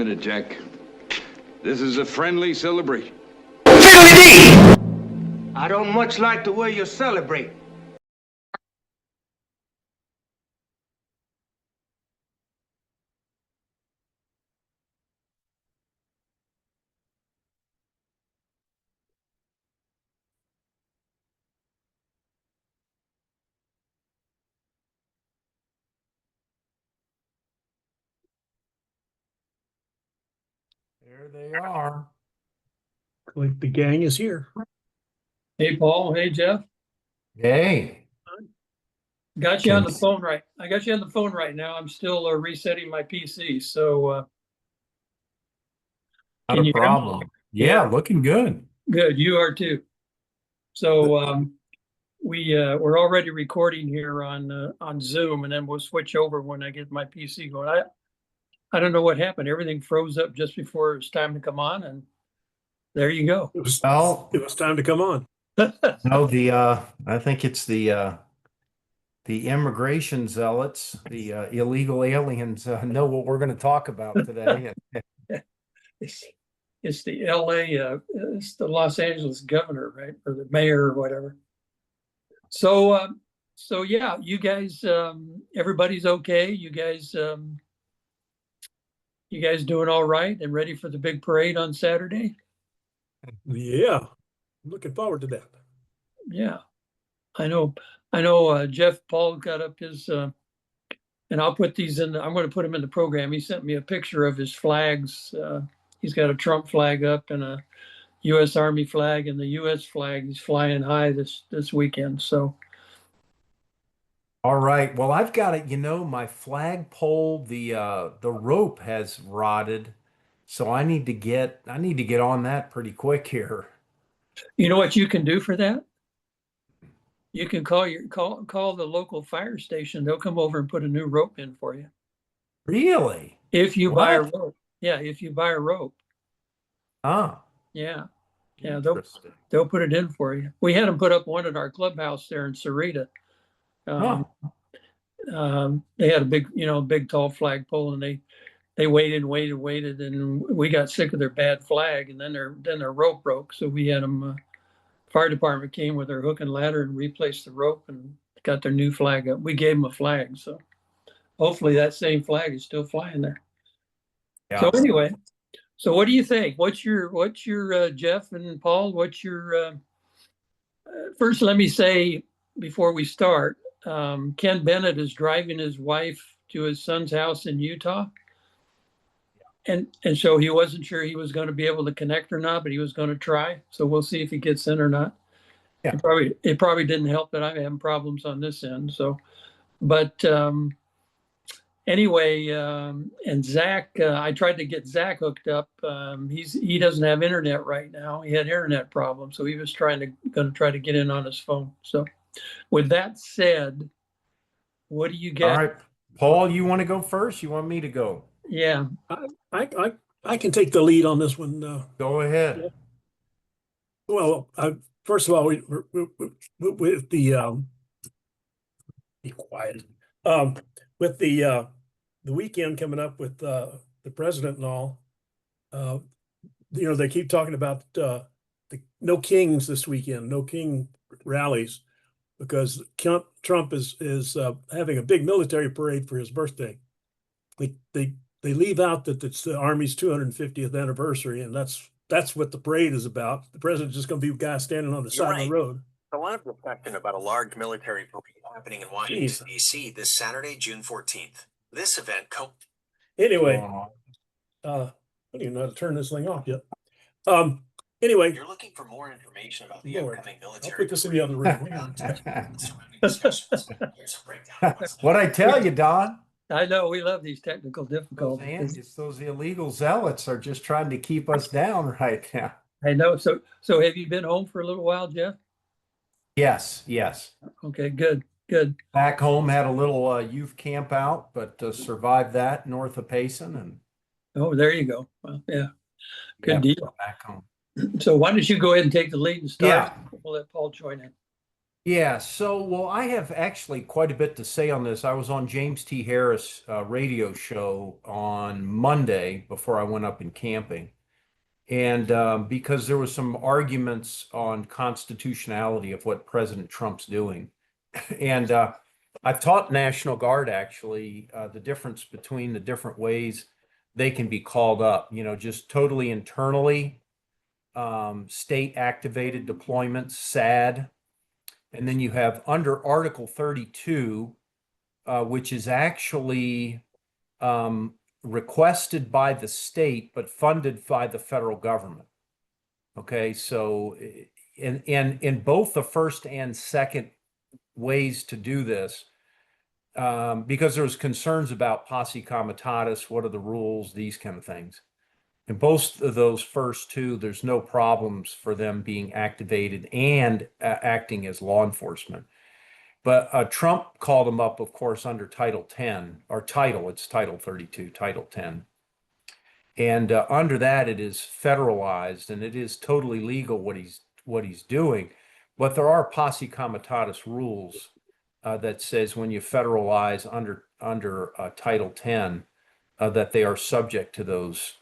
minute, Jack. This is a friendly celebration. I don't much like the way you celebrate. There they are. Like the gang is here. Hey, Paul. Hey, Jeff. Hey. Got you on the phone right. I got you on the phone right now. I'm still resetting my PC. So Not can a you hear me? problem. Yeah, looking good. Good. You are too. So we're already recording here on Zoom, and then we'll switch over when I get my PC going. I don't know what happened. Everything froze up just before it was time to come on, and there you go. It was Well, time to come on. no, I think it's the immigration zealots, the illegal aliens know what we're going to talk about today. It's the LA, it's the Los Angeles governor, right? Or the mayor or whatever. So yeah, you guys, everybody's okay. You guys doing all right and ready for the big parade on Saturday? Yeah, I'm looking forward to that. Yeah, I know. Jeff Paul got up his, and I'll put these in. I'm going to put them in the program. He sent me a picture of his flags. He's got a Trump flag up and a U.S. Army flag, and the U.S. flag is flying high this weekend. So. All right. Well, I've got it. My flagpole, the rope has rotted, so I need to get on that pretty quick here. You know what you can do for that? You can call the local fire station. They'll come over and put a new rope in for you. Really? If you buy a What? rope. Yeah, if you buy a rope. Ah, Yeah. Yeah, interesting. they'll put it in for you. We had them put up one at our clubhouse there in Sarita. They had a big tall flagpole, and they waited, and we got sick of their bad flag, and then their rope broke. So we had them. Fire department came with their hook and ladder and replaced the rope and got their new flag up. We gave them a flag, so hopefully that same flag is still flying there. Yeah. So anyway, so what do you think? What's your Jeff and Paul? What's your first? Let me say before we start, Ken Bennett is driving his wife to his son's house in Utah. And so he wasn't sure he was going to be able to connect or not, but he was going to try. So we'll see if he gets in or not. Yeah. It probably didn't help that I'm having problems on this end. So, but anyway, and Zach, I tried to get Zach hooked up. He doesn't have internet right now. He had internet problems, so he was going to try to get in on his phone. So, with that said, what do you get? All right, Paul, you want to go first? You want me to go? Yeah. I can take the lead on this one. Go ahead. Yeah. Well, first of all, with the be quiet. With the weekend coming up with the president and all, they keep talking about no kings this weekend, no king rallies, because Trump is having a big military parade for his birthday. They leave out that it's the Army's 250th anniversary, and that's what the parade is about. The president's just going to be a guy standing on the side of the road. A lot of discussion about a large military parade happening in Washington, D.C. this Saturday, June 14th. This event Anyway, I don't even know how to turn this thing off yet. Anyway, you're looking for more information about the upcoming military. I'll put this in the other room. What'd I tell you, Don? I know we love these technical difficulties. Those illegal zealots are just trying to keep us down right now. I know. So have you been home for a little while, Jeff? Yes. Okay, good. Back home, had a little youth camp out, but survived that north of Payson. And oh, there you go. Well, yeah, good deal. Back home. So why don't you go ahead and take the lead and start? Yeah. We'll let Paul join in. Yeah, so well, I have actually quite a bit to say on this. I was on James T. Harris' radio show on Monday before I went up in camping, and because there was some arguments on constitutionality of what President Trump's doing, and I've taught National Guard actually the difference between the different ways they can be called up. You know, just totally internally, state activated deployments, SAD. And then you have under Article 32, which is actually requested by the state, but funded by the federal government. Okay, so in both the first and second ways to do this, because there's concerns about posse comitatus, what are the rules, these kind of things. In both of those first two, there's no problems for them being activated and acting as law enforcement. But Trump called them up, of course, under Title 10, or title, it's Title 32, Title 10. And under that, it is federalized and it is totally legal what he's doing. But there are posse comitatus rules that says when you federalize under Title 10, that they are subject to those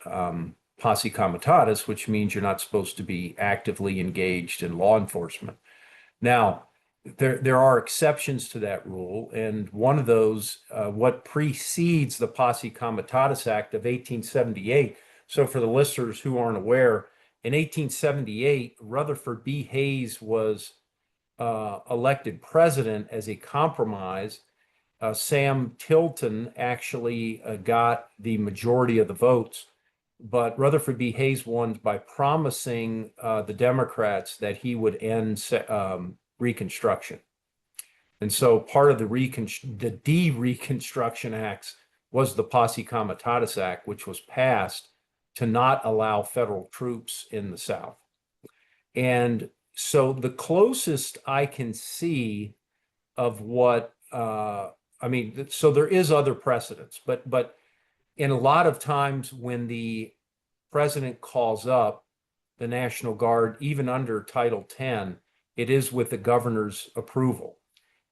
posse comitatus, which means you're not supposed to be actively engaged in law enforcement. Now, there are exceptions to that rule, and one of those, what precedes the Posse Comitatus Act of 1878. So, for the listeners who aren't aware, in 1878, Rutherford B. Hayes was elected president as a compromise. Sam Tilton actually got the majority of the votes, but Rutherford B. Hayes won by promising the Democrats that he would end Reconstruction. And so part of the de-Reconstruction Acts was the Posse Comitatus Act, which was passed to not allow federal troops in the South. And so the closest I can see of what I mean, so there is other precedents, but in a lot of times when the president calls up the National Guard, even under Title 10, it is with the governor's approval.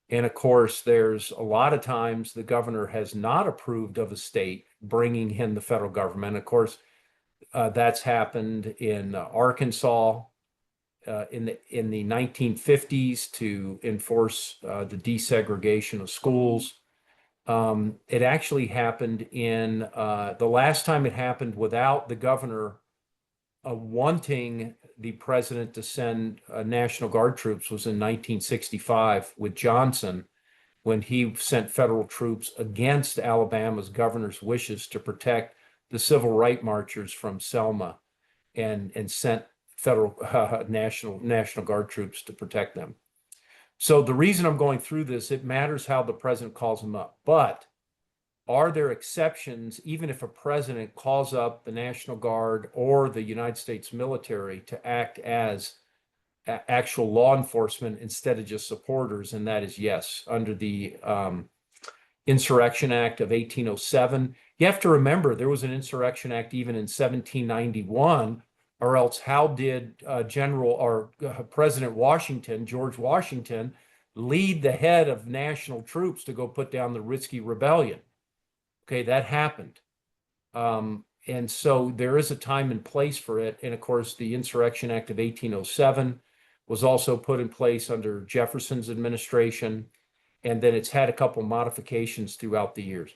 And of course, there's a lot of times the governor has not approved of a state bringing in the federal government. Of course, that's happened in Arkansas in the 1950s to enforce the desegregation of schools. It actually happened in the last time it happened without the governor wanting the president to send National Guard troops was in 1965 with Johnson, when he sent federal troops against Alabama's governor's wishes to protect the civil rights marchers from Selma, and sent federal National Guard troops to protect them. So the reason I'm going through this, it matters how the president calls them up, but are there exceptions, even if a president calls up the National Guard or the United States military to act as actual law enforcement instead of just supporters? And that is yes, under the Insurrection Act of 1807. You have to remember there was an Insurrection Act even in 1791, or else how did President Washington, George Washington, lead the head of national troops to go put down the risky rebellion? Okay, that happened. And so there is a time and place for it. And of course, the Insurrection Act of 1807 was also put in place under Jefferson's administration. And then it's had a couple modifications throughout the years.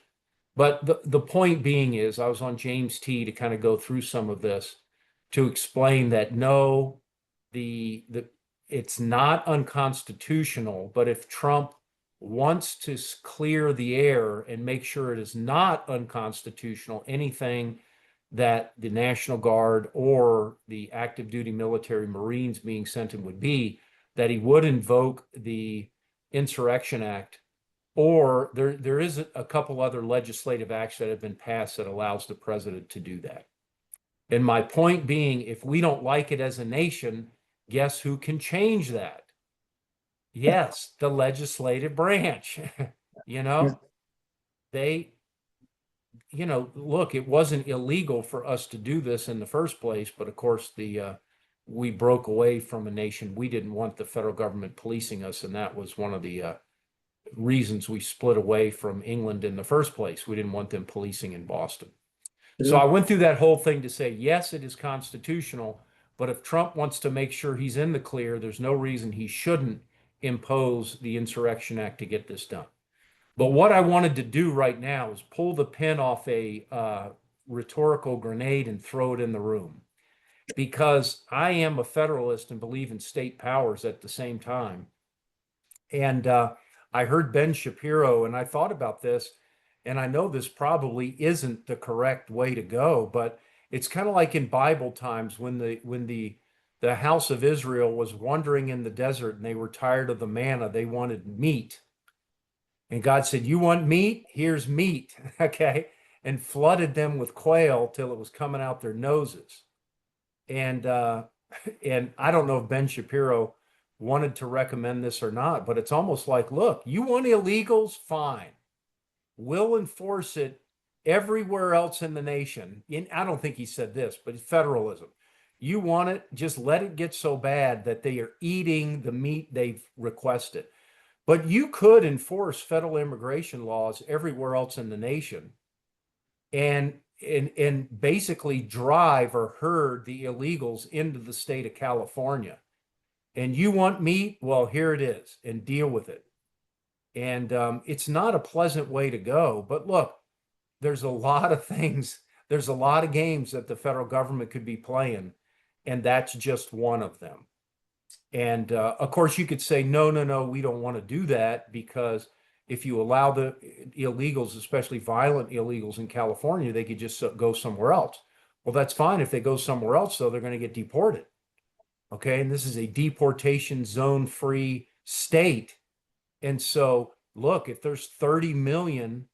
But the point being is, I was on James T to kind of go through some of this to explain that no, it's not unconstitutional, but if Trump wants to clear the air and make sure it is not unconstitutional, anything that the National Guard or the active duty military Marines being sent in would be, that he would invoke the Insurrection Act, or there is a couple other legislative acts that have been passed that allows the president to do that. And my point being, if we don't like it as a nation, guess who can change that? Yes, the legislative branch. They, look, it wasn't illegal for us to do this in the first place, but of course the we broke away from a nation. We didn't want the federal government policing us, and that was one of the reasons we split away from England in the first place. We didn't want them policing in Boston. So I went through that whole thing to say, yes, it is constitutional, but if Trump wants to make sure he's in the clear, there's no reason he shouldn't impose the Insurrection Act to get this done. But what I wanted to do right now is pull the pin off a rhetorical grenade and throw it in the room, because I am a federalist and believe in state powers at the same time. And I heard Ben Shapiro, and I thought about this, and I know this probably isn't the correct way to go, but it's kind of like in Bible times when the house of Israel was wandering in the desert and they were tired of the manna, they wanted meat. And God said, "You want meat? Here's meat." Okay. And flooded them with quail till it was coming out their noses. And and I don't know if Ben Shapiro wanted to recommend this or not, but it's almost like, look, you want illegals? Fine. We'll enforce it everywhere else in the nation. I don't think he said this, but federalism. You want it, just let it get so bad that they are eating the meat they've requested. But you could enforce federal immigration laws everywhere else in the nation and basically drive or herd the illegals into the state of California. And you want meat? Well, here it is, and deal with it. And it's not a pleasant way to go. But look, there's a lot of things, there's a lot of games that the federal government could be playing, and that's just one of them. And of course, you could say, no, no, no, we don't want to do that, because if you allow the illegals, especially violent illegals in California, they could just go somewhere else. Well, that's fine. If they go somewhere else, though, they're going to get deported. Okay. And this is a deportation zone free state. And so, look, if there's 30 million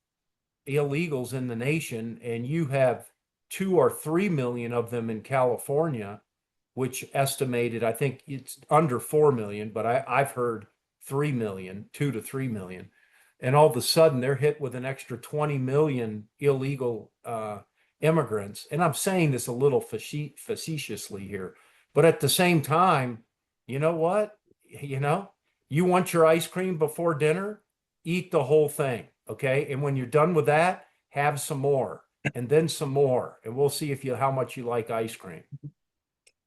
illegals in the nation and you have 2 or 3 million of them in California, which estimated, I think it's under 4 million, but I've heard 3 million, 2 to 3 million. And all of a sudden they're hit with an extra 20 million illegal immigrants. And I'm saying this a little facetiously here, but at the same time, you know what? You want your ice cream before dinner, eat the whole thing. Okay. And when you're done with that, have some more and then some more. And we'll see how much you like ice cream.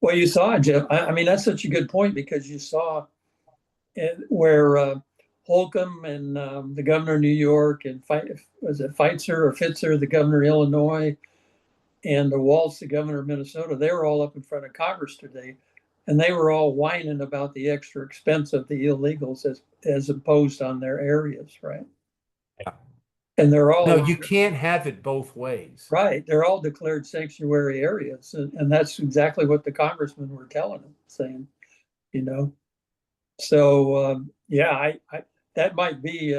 Well, you saw it, Jeff. I mean, that's such a good point, because you saw where Holcomb and the governor of New York, and was it Fitzer, the governor of Illinois, and Walz, the governor of Minnesota, they were all up in front of Congress today, and they were all whining about the extra expense of the illegals as imposed on their areas, right? Yeah. And they're all— No, you can't have it both ways. Right. They're all declared sanctuary areas. And that's exactly what the congressmen were telling them, saying, So, yeah, that might be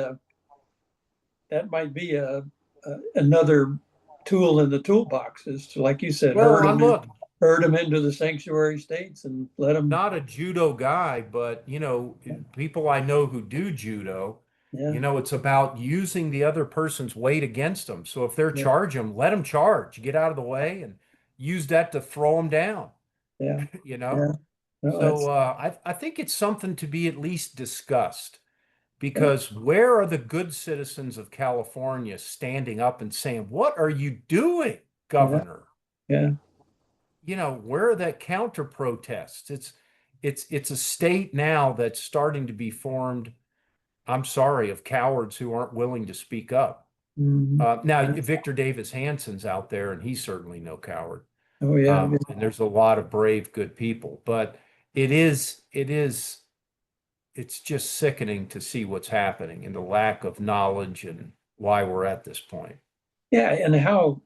another tool in the toolbox, is to, like you said, herd them into the sanctuary states and let them. Not a judo guy, but people I know who do judo. Yeah. It's about using the other person's weight against them. So if they're charging, let them charge, get out of the way, and use that to throw them down. Yeah. Yeah. No, so I think it's something to be at least discussed, because where are the good citizens of California standing up and saying, "What are you doing, Governor?" Yeah. Where are that counter protests? It's a state now that's starting to be formed, I'm sorry, of cowards who aren't willing to speak up. Mm-hmm. Now, Victor Davis Hanson's out there, and he's certainly no coward. Oh, yeah. And there's a lot of brave, good people, but it's just sickening to see what's happening and the lack of knowledge and why we're at this point. Yeah, and how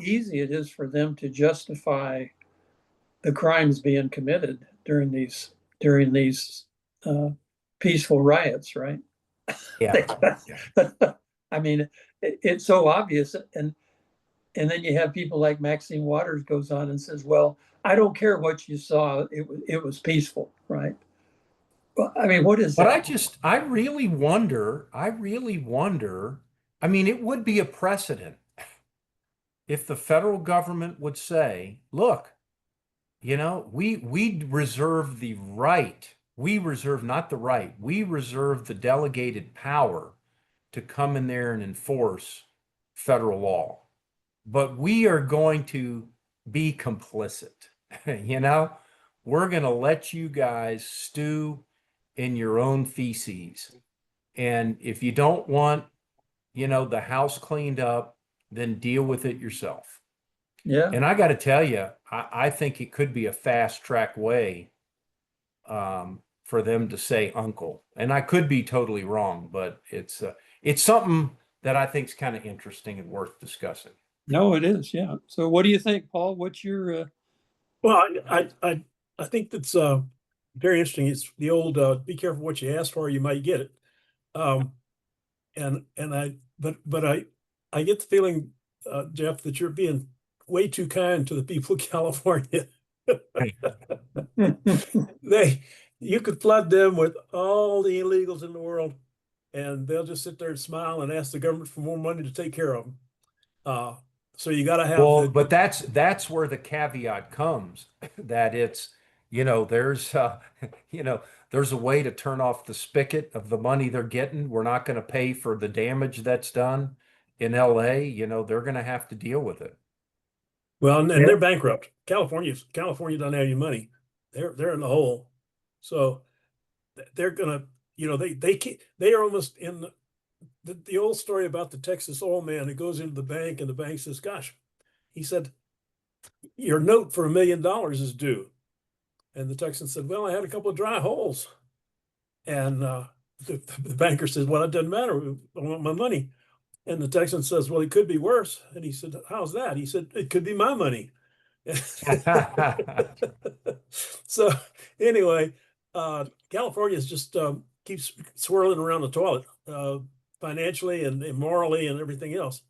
easy it is for them to justify the crimes being committed during these peaceful riots, right? Yeah. I mean, it's so obvious, and then you have people like Maxine Waters goes on and says, "Well, I don't care what you saw; it was peaceful, right?" Well, I mean, what is that? But I really wonder. I mean, it would be a precedent if the federal government would say, "Look, we reserve the right. We reserve not the right. We reserve the delegated power to come in there and enforce federal law. But we are going to be complicit. You know, we're going to let you guys stew in your own feces. And if you don't want, the house cleaned up, then deal with it yourself. Yeah. And I got to tell you, I think it could be a fast track way for them to say uncle. And I could be totally wrong, but it's something that I think is kind of interesting and worth discussing. No, it is. Yeah. So what do you think, Paul? What's your, Well, I think that's very interesting. It's the old be careful what you ask for, you might get it. Um, and I get the feeling, Jeff, that you're being way too kind to the people of California. You could flood them with all the illegals in the world, and they'll just sit there and smile and ask the government for more money to take care of them. So you got to have Well, but that's where the caveat comes that it's, there's there's a way to turn off the spigot of the money they're getting. We're not going to pay for the damage that's done in LA. They're going to have to deal with it. well, and they're bankrupt. California doesn't have any money. They're in the hole. So they're gonna, they are almost in the old story about the Texas oil man who goes into the bank and the bank says, gosh, he said, your note for $1 million is due. And the Texan said, well, I had a couple of dry holes. And the banker says, well, it doesn't matter. I want my money. And the Texan says, well, it could be worse. And he said, how's that? He said, it could be my money. So anyway, California is just keeps swirling around the toilet financially and morally and everything else.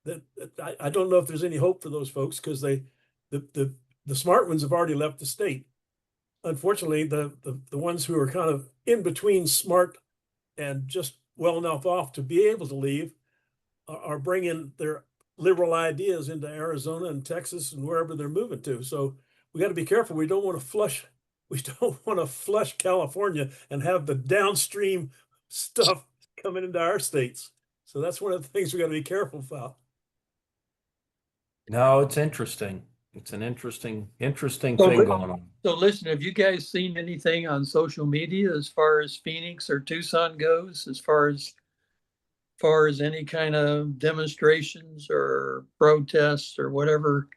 That I don't know if there's any hope for those folks because the smart ones have already left the state. Unfortunately, the ones who are kind of in between smart and just well enough off to be able to leave are bringing their liberal ideas into Arizona and Texas and wherever they're moving to. So we got to be careful. We don't want to flush California and have the downstream stuff coming into our states. So that's one of the things we got to be careful about. No, it's interesting. It's an interesting thing going on. So listen, have you guys seen anything on social media as far as Phoenix or Tucson goes, as far as any kind of demonstrations or protests or whatever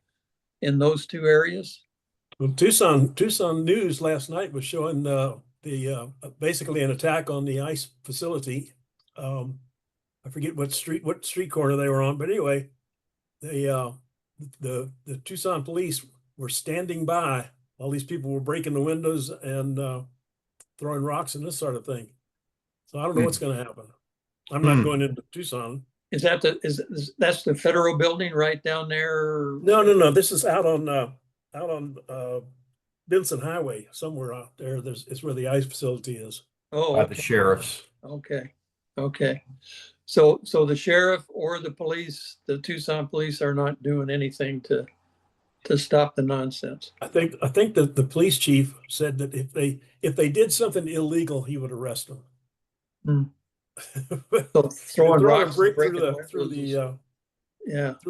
in those two areas? Well, Tucson News last night was showing the basically an attack on the ICE facility. I forget what street corner they were on, but anyway, they the Tucson police were standing by while these people were breaking the windows and throwing rocks and this sort of thing. So I don't know what's going to happen. I'm not going into Tucson. Is that that's the federal building right down there? No. This is out on Benson Highway, somewhere out there. It's where the ICE facility is. Oh, By the sheriffs. Okay. So the sheriff or the police, the Tucson police, are not doing anything to stop the nonsense. I think that the police chief said that if they did something illegal, he would arrest them. So throwing rocks a brick through a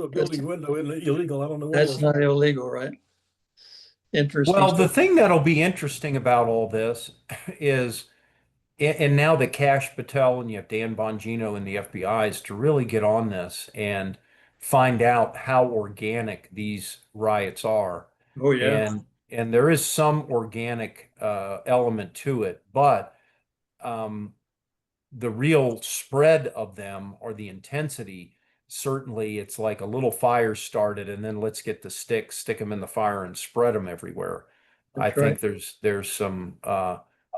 building window isn't illegal. I don't know. That's not illegal, right? Interesting. Well, the thing that'll be interesting about all this is, and now that Kash Patel and you have Dan Bongino and the FBI is to really get on this and find out how organic these riots are. Oh yeah. And there is some organic element to it, but the real spread of them or the intensity, certainly it's like a little fire started and then let's get the sticks, stick them in the fire and spread them everywhere. That's I think there's some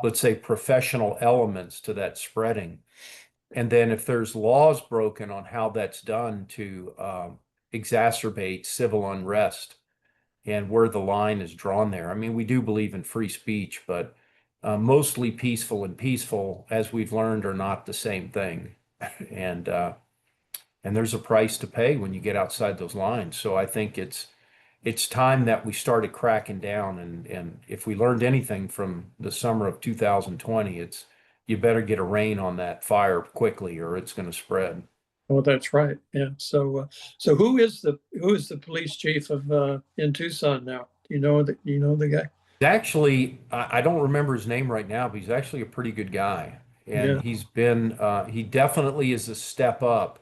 let's say professional elements to that spreading. And then if there's laws broken on how that's done to exacerbate civil unrest and where the line is drawn there. I mean, we do believe in free speech, but mostly peaceful and peaceful, as we've learned, are not the same thing. And there's a price to pay when you get outside those lines. So I think it's it's time that we started cracking down. And if we learned anything from the summer of 2020, it's you better get a rein on that fire quickly or it's going to spread. Oh, that's right. Yeah. So who is the police chief of in Tucson now? Do you know the guy? Actually, I don't remember his name right now, but he's actually a pretty good guy. And Yeah. he definitely is a step up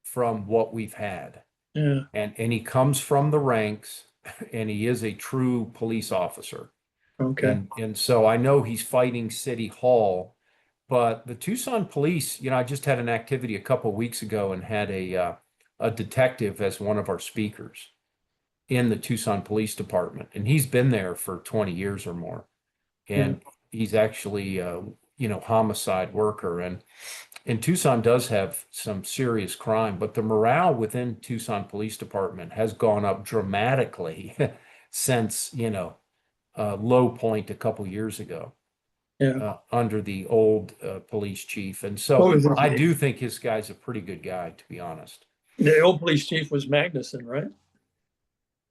from what we've had. Yeah. And he comes from the ranks and he is a true police officer. Okay. And so I know he's fighting City Hall, but the Tucson police, I just had an activity a couple of weeks ago and had a detective as one of our speakers in the Tucson Police Department, and he's been there for 20 years or more. Yeah. And he's actually homicide worker, and Tucson does have some serious crime, but the morale within Tucson Police Department has gone up dramatically since, low point a couple years ago Yeah. under the old police chief. And What so was I his do think his guy's a pretty good guy, to be honest. The old police chief was Magnuson, right?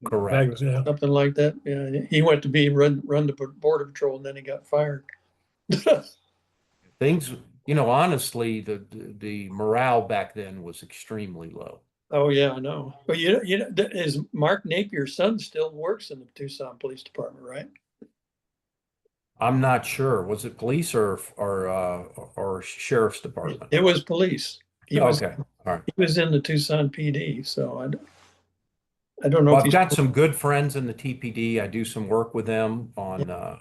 Correct. Magnus, yeah. Something like that. Yeah. He went to be run the border patrol and then he got fired. Things, honestly, the morale back then was extremely low. Oh yeah, I know. But is Mark Napier's son still works in the Tucson Police Department, right? I'm not sure. Was it police or sheriff's department? It was police. He was Okay. All right. he was in the Tucson PD, so I don't know Well, if I've he's got some good friends in the TPD. I do some work with them on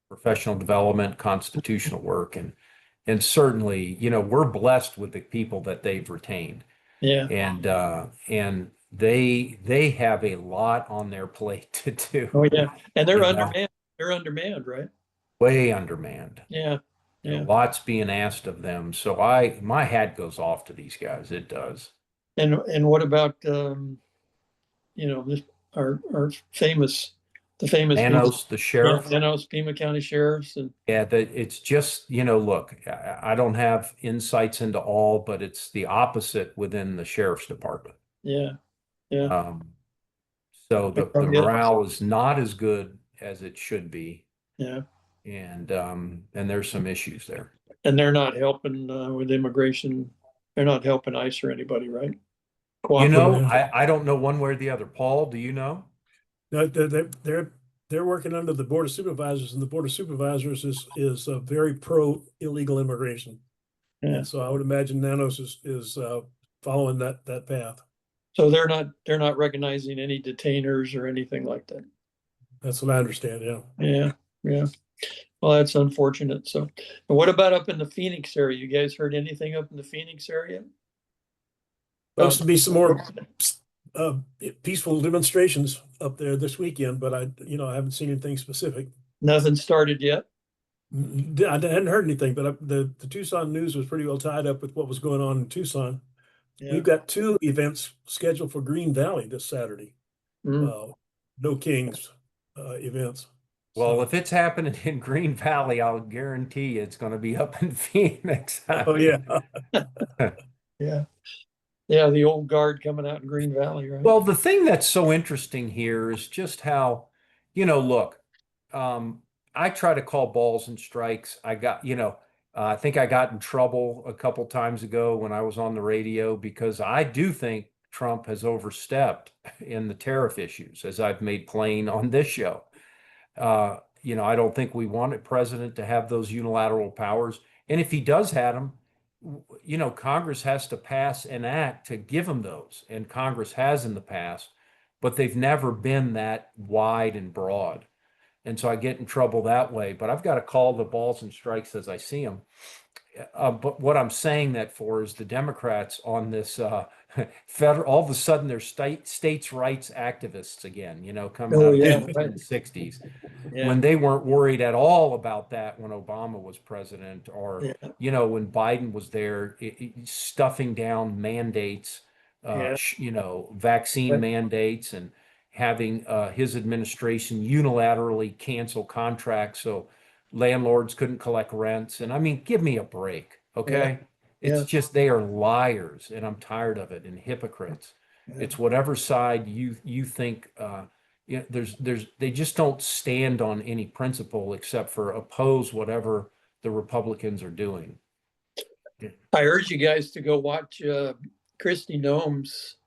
professional development, constitutional work, and certainly, we're blessed with the people that they've retained, yeah. and they have a lot on their plate to do. Oh yeah. And they're You know, undermanned. They're undermanned, right? way undermanned. Yeah. Yeah. Lots being asked of them. So my hat goes off to these guys. It does. And what about this our famous Manos, the sheriff. Manos, Pima County sheriffs and Yeah, that it's just, look, I don't have insights into all, but it's the opposite within the sheriff's department. yeah. Yeah. So the morale is not as good as it should be, Yeah. and there's some issues there. And they're not helping with immigration. They're not helping ICE or anybody, right? Cooperative. I don't know one way or the other. Paul, do you know? No, they're working under the Board of Supervisors, and the Board of Supervisors is very pro illegal immigration. Yeah. And so I would imagine Nanos is following that path. So they're not recognizing any detainers or anything like that. That's what I understand. Yeah. Yeah. Yeah. Well, that's unfortunate. So, and what about up in the Phoenix area? You guys heard anything up in the Phoenix area? Supposed to be some more peaceful demonstrations up there this weekend, but I haven't seen anything specific. Nothing started yet. I hadn't heard anything, but the Tucson news was pretty well tied up with what was going on in Tucson. Yeah. We've got 2 events scheduled for Green Valley this Saturday. No Kings events. Well, So- if it's happening in Green Valley, I'll guarantee it's going to be up in Phoenix. Oh yeah. Yeah. Yeah. The old guard coming out in Green Valley, right? Well, the thing that's so interesting here is just how, look, I try to call balls and strikes. I think I got in trouble a couple times ago when I was on the radio because I do think Trump has overstepped in the tariff issues, as I've made plain on this show. I don't think we want a president to have those unilateral powers. And if he does have them, Congress has to pass an act to give him those. And Congress has in the past, but they've never been that wide and broad. And so I get in trouble that way. But I've got to call the balls and strikes as I see them. But what I'm saying that for is the Democrats on this federal, all of a sudden they're states' rights activists again, coming out of the 1960s when they weren't worried at all about that when Obama was president or, when Biden was there, stuffing down mandates, vaccine mandates and having his administration unilaterally cancel contracts so landlords couldn't collect rents. And I mean, give me a break, okay? It's just they are liars, and I'm tired of it, and hypocrites. It's whatever side you think they just don't stand on any principle except for oppose whatever the Republicans are doing. I urge you guys to go watch Kristi Noem's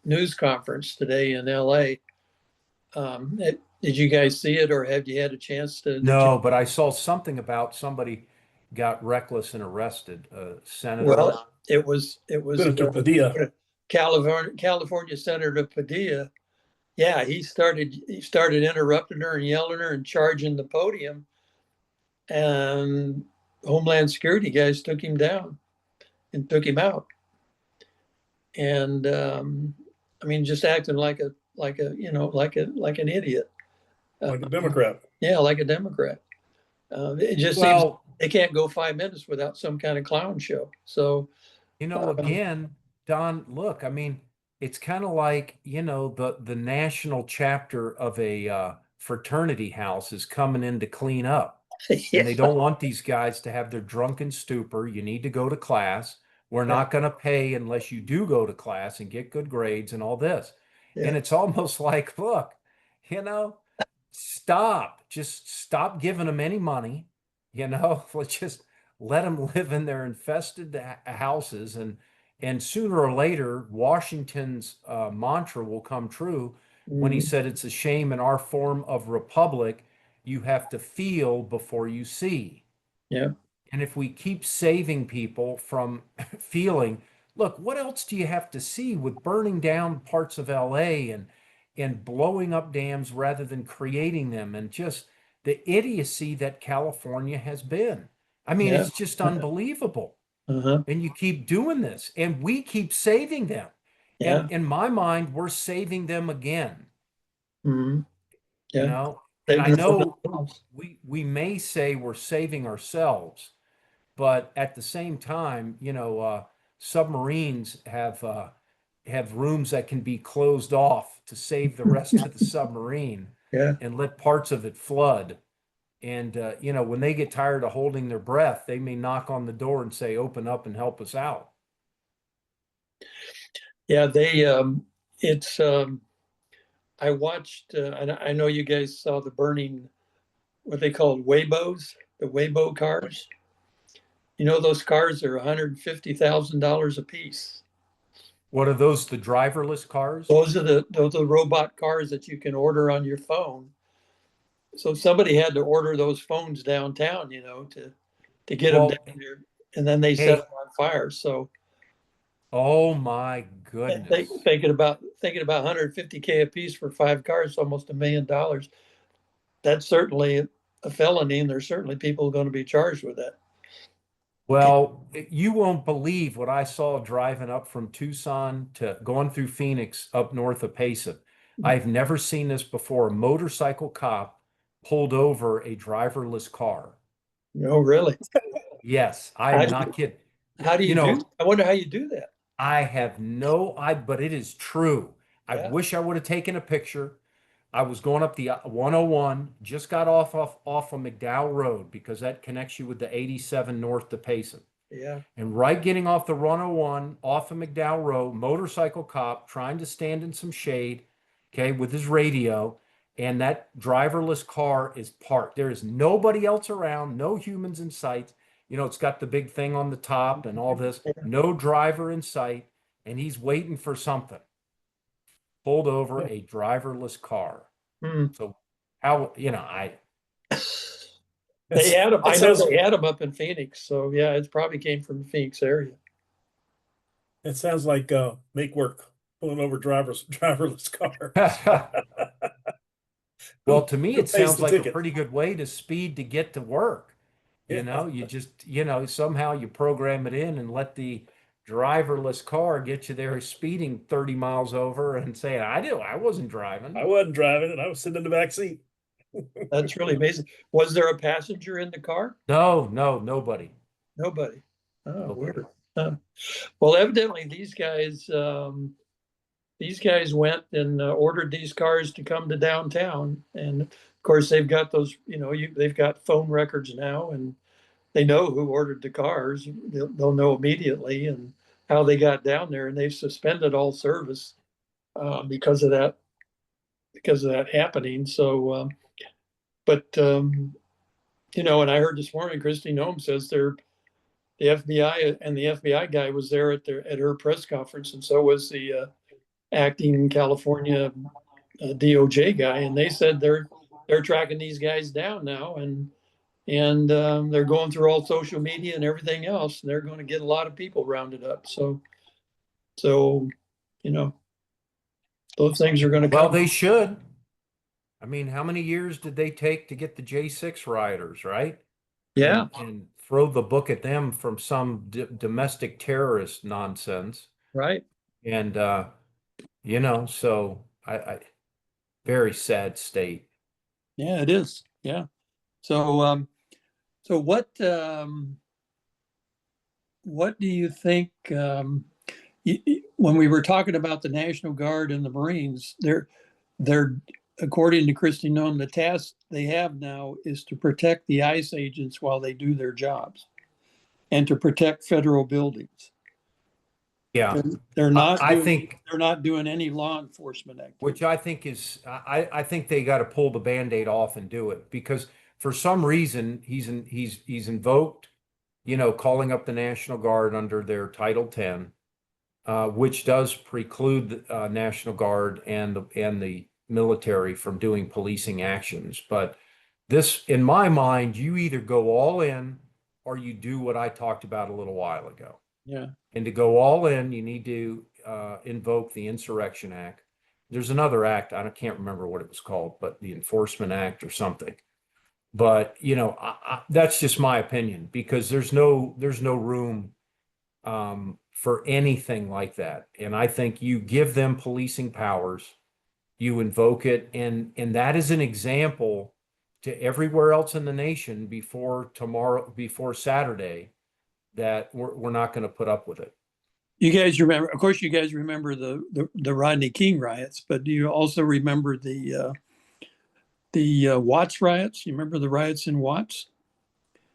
news conference today in LA. Did you guys see it, or have you had a chance to? No, but I saw something about somebody got reckless and arrested, Senator. Well, it was Senator Padilla. California Senator Padilla. Yeah, he started interrupting her and yelling at her and charging the podium, and Homeland Security guys took him down and took him out. And I mean, just acting like an idiot. Like a Democrat. Yeah, like a Democrat. It just seems they can't go 5 minutes without some kind of clown show. So, again, Don, look, I mean, it's kind of like, the national chapter of a fraternity house is coming in to clean up. yeah. And they don't want these guys to have their drunken stupor. You need to go to class. We're not going to pay unless you do go to class and get good grades and all this. Yeah. And it's almost like, look, just stop giving them any money. Let's just let them live in their infested houses. And sooner or later, Washington's mantra will come true when he said it's a shame in our form of republic, you have to feel before you see. Yeah. And if we keep saving people from feeling, look, what else do you have to see with burning down parts of LA and blowing up dams rather than creating them, and just the idiocy that California has been? I mean, it's just unbelievable. And you keep doing this, and we keep saving them. Yeah. And in my mind, we're saving them again. Yeah. And I know we may say we're saving ourselves, but at the same time, submarines have rooms that can be closed off to save the rest of the submarine and let parts of it flood. And, when they get tired of holding their breath, they may knock on the door and say, open up and help us out. Yeah, I watched, and I know you guys saw the burning, what they called Waybos, the Waybo cars. Those cars are $150,000 a piece. What are those, the driverless cars? Those are the robot cars that you can order on your phone. So somebody had to order those phones downtown, to get them down there, and then they set them on fire. So, oh my goodness! Thinking about $150K a piece for 5 cars, almost $1 million. That's certainly a felony, and there's certainly people going to be charged with that. Well, you won't believe what I saw driving up from Tucson to going through Phoenix up north of Payson. I've never seen this before. A motorcycle cop pulled over a driverless car. No, really? Yes, I'm not kidding. How do you do? I wonder how you do that. I have but it is true. I wish I would have taken a picture. I was going up the 101, just got off of McDowell Road because that connects you with the 87 north to Payson. Yeah. And right getting off the 101 off of McDowell Road, motorcycle cop trying to stand in some shade, okay, with his radio, and that driverless car is parked. There is nobody else around, no humans in sight. It's got the big thing on the top and all this, no driver in sight, and he's waiting for something. Pulled over a driverless car. So how, they had them. I know they had them up in Phoenix. So yeah, it probably came from the Phoenix area. It sounds like make work, pulling over driverless cars. Well, to me, it sounds like a pretty good way to speed to get to work. You just, somehow you program it in and let the driverless car get you there speeding 30 miles over and saying, I wasn't driving. I wasn't driving and I was sitting in the back seat. That's really amazing. Was there a passenger in the car? No, nobody. Nobody. Oh, weird. Well, evidently these guys went and ordered these cars to come to downtown. And of course they've got those, they've got phone records now, and they know who ordered the cars. They'll know immediately and how they got down there, and they've suspended all service because of that because of that happening. So, you know, and I heard this morning, Christine Nome says the FBI and the FBI guy was there at her press conference, and so was the acting California DOJ guy, and they said they're tracking these guys down now, and they're going through all social media and everything else. And they're going to get a lot of people rounded up. So, you know, those things are going to Well, come. they should. I mean, how many years did they take to get the J6 rioters, right? Yeah, And throw the book at them from some domestic terrorist nonsense. right. And you know, so I very sad state. Yeah, it is. Yeah. So, so what do you think? When we were talking about the National Guard and the Marines, they're according to Christy Nome, the task they have now is to protect the ICE agents while they do their jobs, and to protect federal buildings. Yeah, They're not I doing, think, they're not doing any law enforcement activity. which I think is, I think they got to pull the Band-Aid off and do it, because for some reason he's invoked, you know, calling up the National Guard under their Title 10, which does preclude the National Guard and the military from doing policing actions. But this, in my mind, you either go all in or you do what I talked about a little while ago. Yeah. And to go all in, you need to invoke the Insurrection Act. There's another act, I can't remember what it was called, but the Enforcement Act or something. But you know, that's just my opinion, because there's no room for anything like that. And I think you give them policing powers, you invoke it, and that is an example to everywhere else in the nation before Saturday, that we're not going to put up with it. You guys remember, of course, you guys remember the Rodney King riots, but do you also remember the Watts riots? You remember the riots in Watts?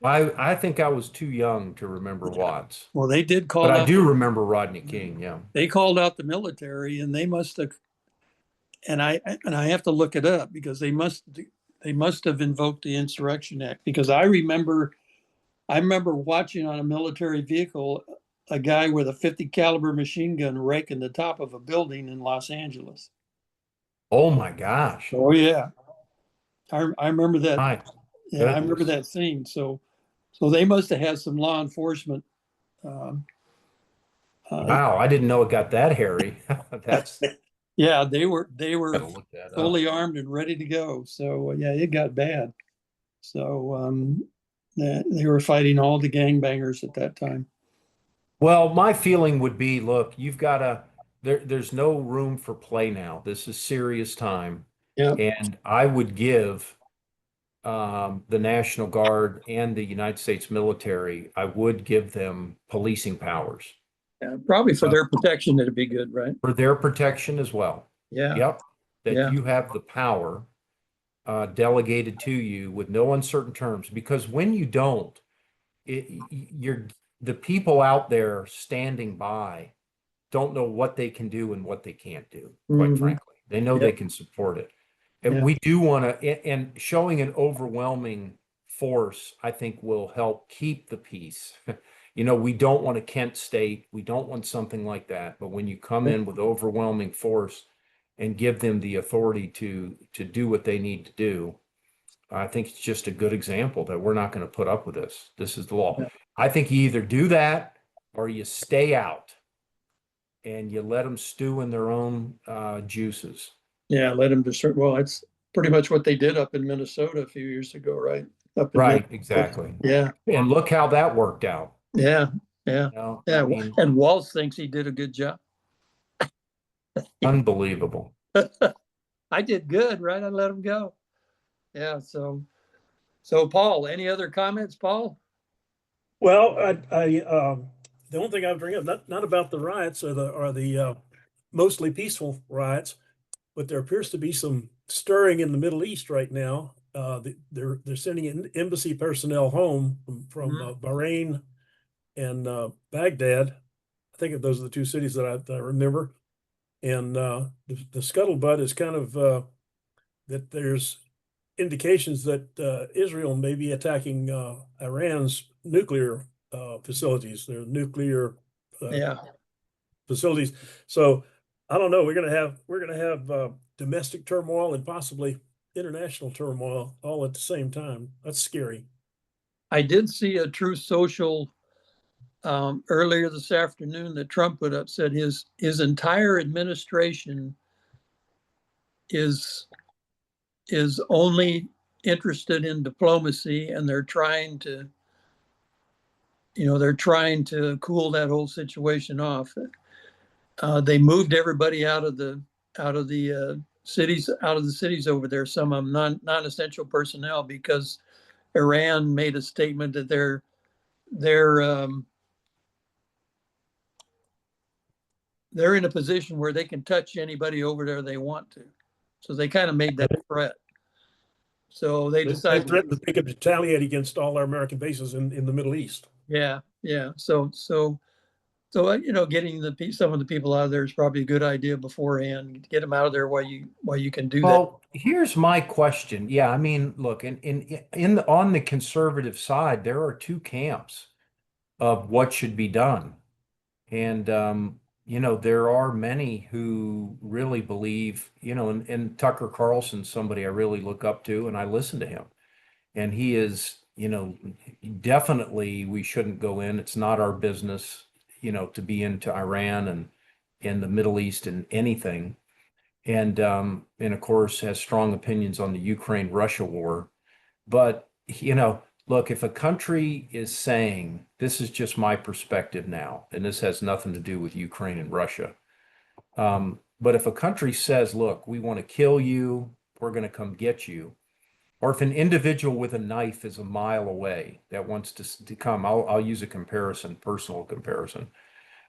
I think I was too young to remember Watts, Well, they did call but I out, do remember Rodney King. Yeah. they called out the military, and they must have, and I have to look it up because they must have invoked the Insurrection Act, because I remember watching on a military vehicle a guy with a 50 caliber machine gun raking the top of a building in Los Angeles. Oh my gosh. Oh yeah, I remember that. My Yeah, I remember goodness. that scene. So they must have had some law enforcement. Um, Wow, I didn't know it got that hairy. That's yeah, they were gotta look that up. fully armed and ready to go. So yeah, it got bad. So they were fighting all the gangbangers at that time. Well, my feeling would be, look, you've got to, there's no room for play now. This is serious time. Yeah. And I would give the National Guard and the United States military, I would give them policing powers Yeah, probably for their protection, it'd be good, right? for their protection as well. Yeah. Yep. That Yeah. you have the power delegated to you with no uncertain terms. Because when you don't, you're the people out there standing by don't know what they can do and what they can't do, quite Mhm. frankly. They know Yep. they can support it. And Yeah. we do want to, and showing an overwhelming force, I think, will help keep the peace. You know, we don't want a Kent state. We don't want something like that. But when you come in with overwhelming force and give them the authority to do what they need to do, I think it's just a good example that we're not going to put up with this. This is the law. Yeah. I think you either do that or you stay out and you let them stew in their own juices. Yeah, let them destroy. Well, that's pretty much what they did up in Minnesota a few years ago, right? Up in Right, Minnesota. exactly. Yeah, And look how that worked out. yeah, yeah, You know, yeah. I mean, And Walz thinks he did a good job. unbelievable. I did good, right? I let him go. Yeah. So Paul, any other comments, Paul? Well, the only thing I would bring up, not about the riots or the mostly peaceful riots, but there appears to be some stirring in the Middle East right now. They're sending embassy personnel home from Bahrain and Baghdad. I think those are the two cities that I remember. And the scuttlebutt is kind of that there's indications that Israel may be attacking Iran's nuclear facilities, their nuclear Yeah. facilities. So I don't know. We're gonna have domestic turmoil and possibly international turmoil all at the same time. That's scary. I did see a Truth Social earlier this afternoon that Trump put up, said his entire administration is only interested in diplomacy, and they're trying to cool that whole situation off. They moved everybody out of the cities over there. Some of them non-essential personnel, because Iran made a statement that they're in a position where they can touch anybody over there they want to. So they kind of made that threat. So they They decided, threatened that they could retaliate against all our American bases in the Middle East. yeah. So getting some of the people out of there is probably a good idea beforehand. Get them out of there while you can do that. Well, here's my question. Yeah, I mean, look, on the conservative side, there are two camps of what should be done. And there are many who really believe, and Tucker Carlson's somebody I really look up to, and I listen to him. And he is, definitely we shouldn't go in. It's not our business, to be into Iran and in the Middle East and anything. And of course has strong opinions on the Ukraine-Russia war. But, look, if a country is saying, this is just my perspective now, and this has nothing to do with Ukraine and Russia. But if a country says, look, we want to kill you, we're going to come get you, or if an individual with a knife is a mile away that wants to come, I'll use a comparison, personal comparison,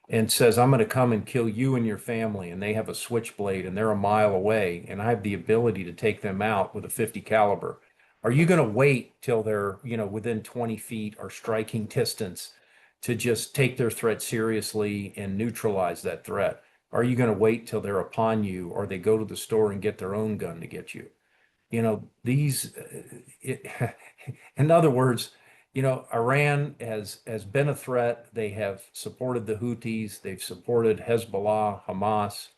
and says, I'm going to come and kill you and your family, and they have a switchblade and they're a mile away, and I have the ability to take them out with a 50 caliber. Are you going to wait till they're, within 20 feet or striking distance to just take their threat seriously and neutralize that threat? Are you going to wait till they're upon you, or they go to the store and get their own gun to get you? In other words, Iran has been a threat. They have supported the Houthis. They've supported Hezbollah, Hamas.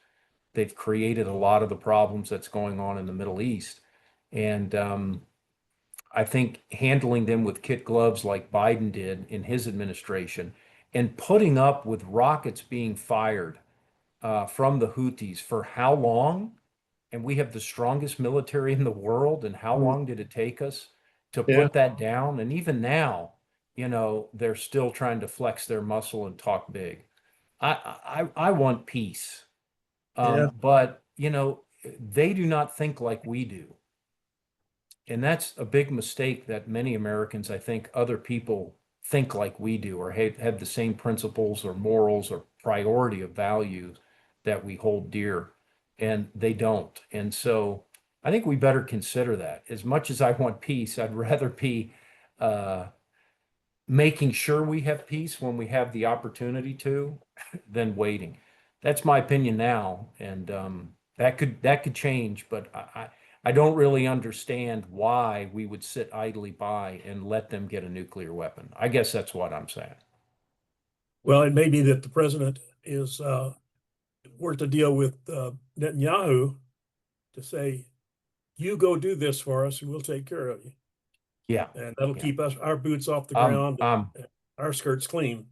They've created a lot of the problems that's going on in the Middle East. And I think handling them with kid gloves like Biden did in his administration, and putting up with rockets being fired from the Houthis for how long? And we have the strongest military in the world. And how long did it take us to Yeah. put that down? And even now, they're still trying to flex their muscle and talk big. I want peace. Yeah. But, they do not think like we do. And that's a big mistake that many Americans, I think other people think like we do, or have the same principles or morals or priority of values that we hold dear, and they don't. And so I think we better consider that. As much as I want peace, I'd rather be making sure we have peace when we have the opportunity to than waiting. That's my opinion now. And that could change, but I don't really understand why we would sit idly by and let them get a nuclear weapon. I guess that's what I'm saying. Well, it may be that the president is worked a deal with Netanyahu to say, you go do this for us and we'll take care of you. Yeah. And that'll Yeah. keep our boots off the ground, and our skirts clean.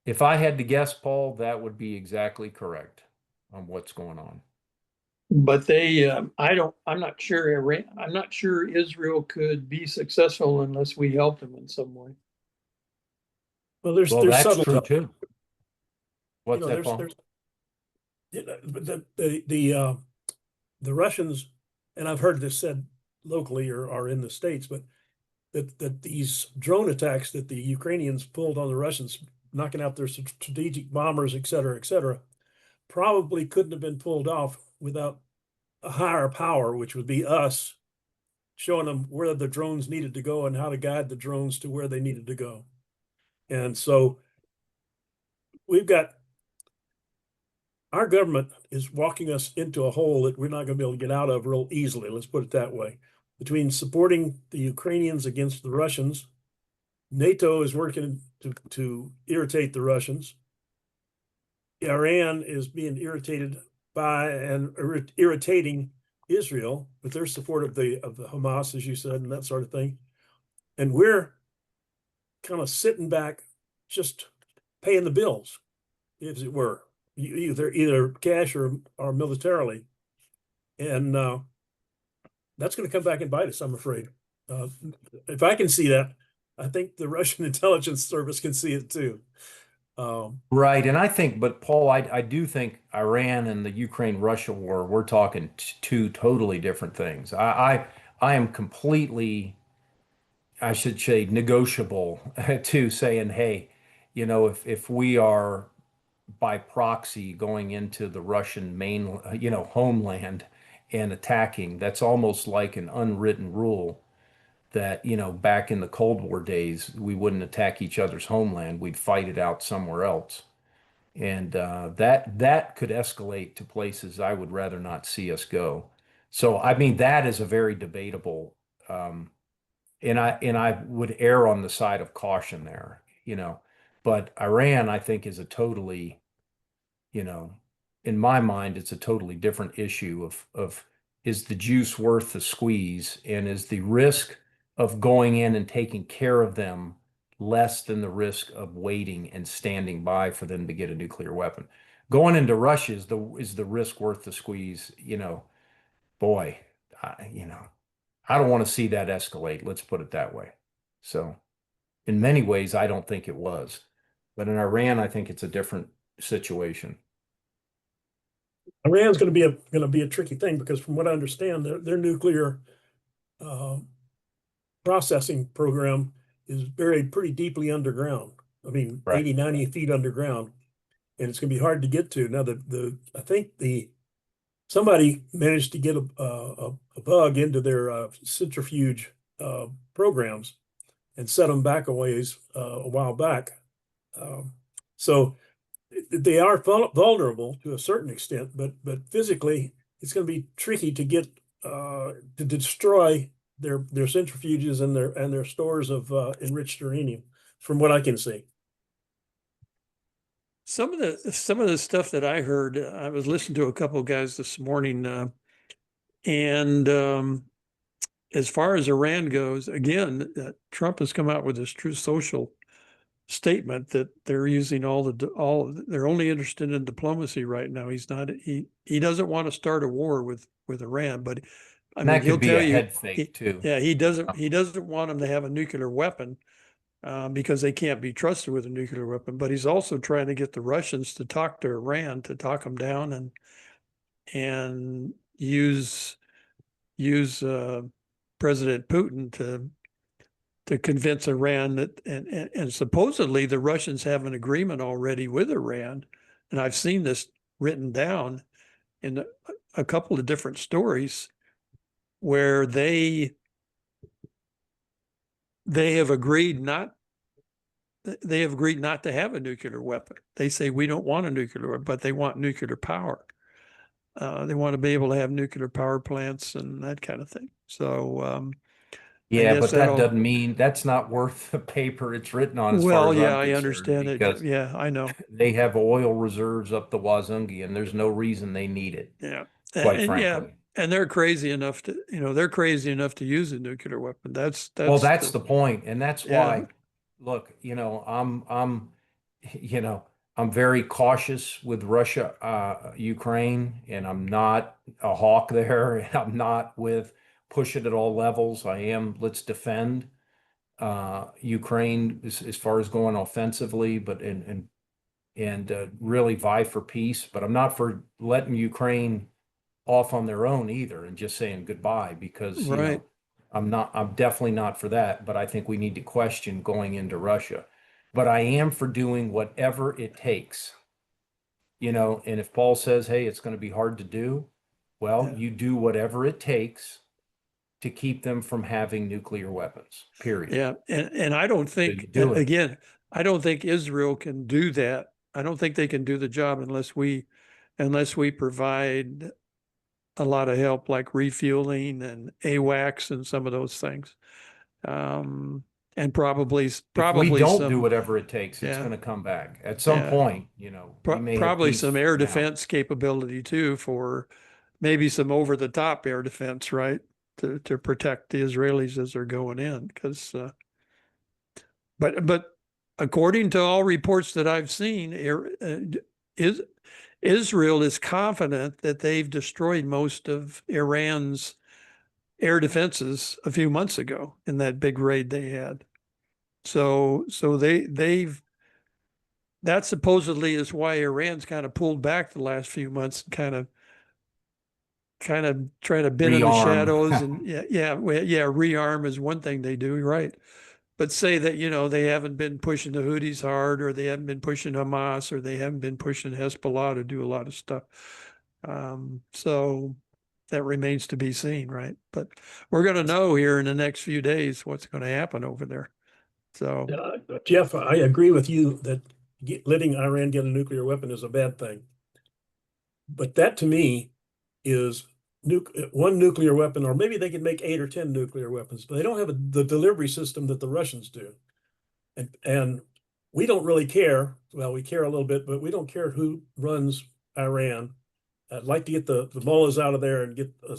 If I had to guess, Paul, that would be exactly correct on what's going on. But I'm not sure Israel could be successful unless we help them in some way. Well, there's That's subtle true too. What's that, Paul? The Russians, and I've heard this said locally or in the States, but that these drone attacks that the Ukrainians pulled on the Russians, knocking out their strategic bombers, et cetera, probably couldn't have been pulled off without a higher power, which would be us, showing them where the drones needed to go and how to guide the drones to where they needed to go. And so we've got our government is walking us into a hole that we're not going to be able to get out of real easily. Let's put it that way. Between supporting the Ukrainians against the Russians, NATO is working to irritate the Russians. Iran is being irritated by and irritating Israel with their support of the Hamas, as you said, and that sort of thing. And we're kind of sitting back, just paying the bills, as it were, either cash or militarily. And that's going to come back and bite us, I'm afraid. If I can see that, I think the Russian intelligence service can see it too. Right. And I think, but Paul, I do think Iran and the Ukraine-Russia war, we're talking two totally different things. I am completely, I should say, negotiable to saying, hey, if we are by proxy going into the Russian main, homeland and attacking, that's almost like an unwritten rule that, back in the Cold War days, we wouldn't attack each other's homeland. We'd fight it out somewhere else. And that could escalate to places I would rather not see us go. So, I mean, that is a very debatable, and I would err on the side of caution there. But Iran, I think, is a totally, you know, in my mind, it's a totally different issue of is the juice worth the squeeze, and is the risk of going in and taking care of them less than the risk of waiting and standing by for them to get a nuclear weapon. Going into Russia is the risk worth the squeeze, boy, I don't want to see that escalate. Let's put it that way. So in many ways, I don't think it was, but in Iran, I think it's a different situation. Iran's going to be a tricky thing because, from what I understand, their nuclear processing program is buried pretty deeply underground. I mean, Right. 80, 90 feet underground, and it's going to be hard to get to. Now, I think somebody managed to get a bug into their centrifuge programs and set them back a ways a while back. So they are vulnerable to a certain extent, but physically it's going to be tricky to get to destroy their centrifuges and their stores of enriched uranium, from what I can see. Some of the stuff that I heard, I was listening to a couple of guys this morning, and as far as Iran goes, again, Trump has come out with this True Social statement that they're using they're only interested in diplomacy right now. He doesn't want to start a war with Iran, but I mean, he'll tell you, head fake too. yeah, he doesn't want them to have a nuclear weapon because they can't be trusted with a nuclear weapon. But he's also trying to get the Russians to talk to Iran, to talk them down and use President Putin to convince Iran that, and supposedly the Russians have an agreement already with Iran, and I've seen this written down in a couple of different stories where they have agreed not to have a nuclear weapon. They say we don't want a nuclear weapon, but they want nuclear power. They want to be able to have nuclear power plants and that kind of thing. So Yeah, but that doesn't mean that's not worth the paper it's written on. As far as I'm I concerned, understand it. because Yeah, I know. they have oil reserves up the wazungi, and there's no reason they need it. Yeah, quite and frankly. yeah, and they're crazy enough to use a nuclear weapon. That's Well, that's the point, and that's Yeah. why. Look, I'm very cautious with Russia, Ukraine, and I'm not a hawk there, and I'm not with push it at all levels. I am, let's defend Ukraine as far as going offensively, but and really vie for peace. But I'm not for letting Ukraine off on their own either and just saying goodbye, because Right. I'm definitely not for that, but I think we need to question going into Russia. But I am for doing whatever it takes. And if Paul says, hey, it's going to be hard to do, well, Yeah. you do whatever it takes to keep them from having nuclear weapons, period. Yeah, and I don't think, you do it. again, I don't think Israel can do that. I don't think they can do the job unless we unless we provide a lot of help like refueling and AWACS and some of those things. And probably If we don't do some, whatever it takes, it's yeah. going to come back at some Yeah. point. You know, we may have probably peace some air now. defense capability too, for maybe some over the top air defense, right? To protect the Israelis as they're going in. Because, but according to all reports that I've seen, Israel is confident that they've destroyed most of Iran's air defenses a few months ago in that big raid they had. So that supposedly is why Iran's kind of pulled back the last few months and kind of trying to bend in the Rearm. shadows and rearm is one thing they do, right? But say that, they haven't been pushing the Houthis hard, or they haven't been pushing Hamas, or they haven't been pushing Hezbollah to do a lot of stuff. So that remains to be seen, right? But we're going to know here in the next few days what's going to happen over there. So, Jeff, I agree with you that letting Iran get a nuclear weapon is a bad thing. But that to me is one nuclear weapon, or maybe they can make 8 or 10 nuclear weapons, but they don't have the delivery system that the Russians do. And we don't really care. Well, we care a little bit, but we don't care who runs Iran. I'd like to get the mullahs out of there and get a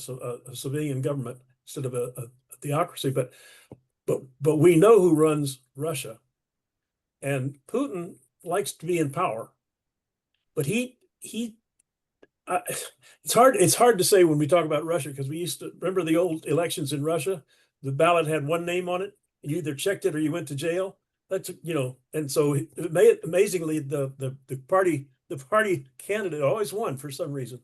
civilian government instead of a theocracy. But we know who runs Russia, and Putin likes to be in power. But it's hard to say when we talk about Russia, because we used to remember the old elections in Russia. The ballot had one name on it. You either checked it or you went to jail. That's and so amazingly the party candidate always won for some reason.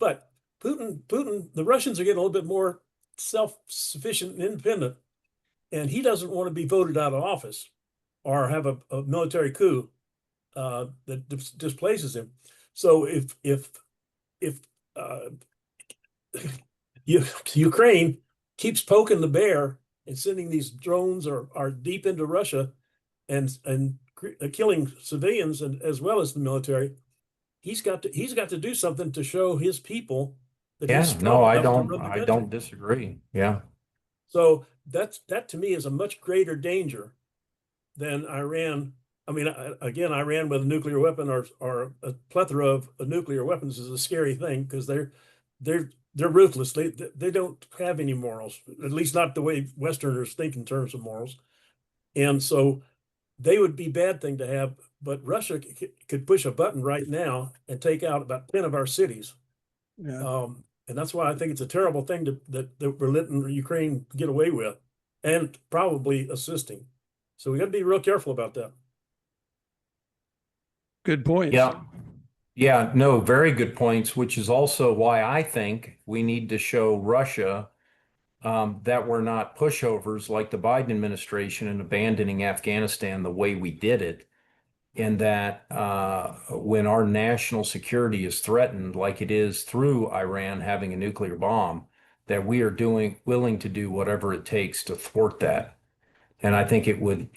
But Putin, the Russians are getting a little bit more self-sufficient and independent, and he doesn't want to be voted out of office or have a military coup that displaces him. So if Ukraine keeps poking the bear and sending these drones are deep into Russia and killing civilians and as well as the military, he's got to do something to show his people that he's strong enough to run the country. I don't disagree. Yeah. So that to me is a much greater danger than Iran. I mean, again, Iran with a nuclear weapon or a plethora of nuclear weapons is a scary thing, because they're ruthless. They don't have any morals, at least not the way Westerners think in terms of morals. And so they would be a bad thing to have. But Russia could push a button right now and take out about 10 of our cities. yeah. And that's why I think it's a terrible thing that we're letting Ukraine get away with, and probably assisting. So we got to be real careful about that. Good points. Yeah. Yeah, no, very good points, which is also why I think we need to show Russia that we're not pushovers like the Biden administration in abandoning Afghanistan the way we did it, and that when our national security is threatened, like it is through Iran having a nuclear bomb, that we are willing to do whatever it takes to thwart that. And I think it would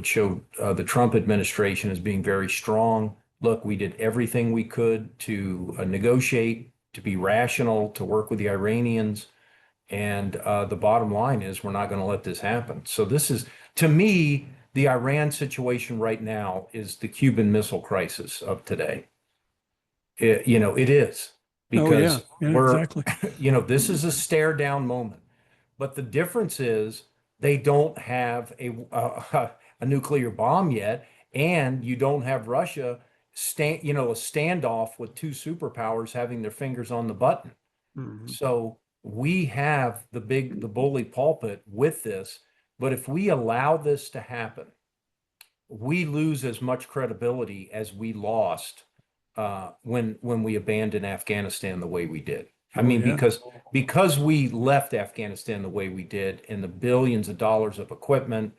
show the Trump administration as being very strong. Look, we did everything we could to negotiate, to be rational, to work with the Iranians. And the bottom line is we're not going to let this happen. So this is, to me, the Iran situation right now is the Cuban Missile Crisis of today. It is, because exactly. this is a stare down moment. But the difference is they don't have a nuclear bomb yet, and you don't have Russia a standoff with two superpowers having their fingers on the button. Mhm. So we have the bully pulpit with this, but if we allow this to happen, we lose as much credibility as we lost when we abandoned Afghanistan the way we did. I mean, because we left Afghanistan the way we did, and the billions of dollars of equipment,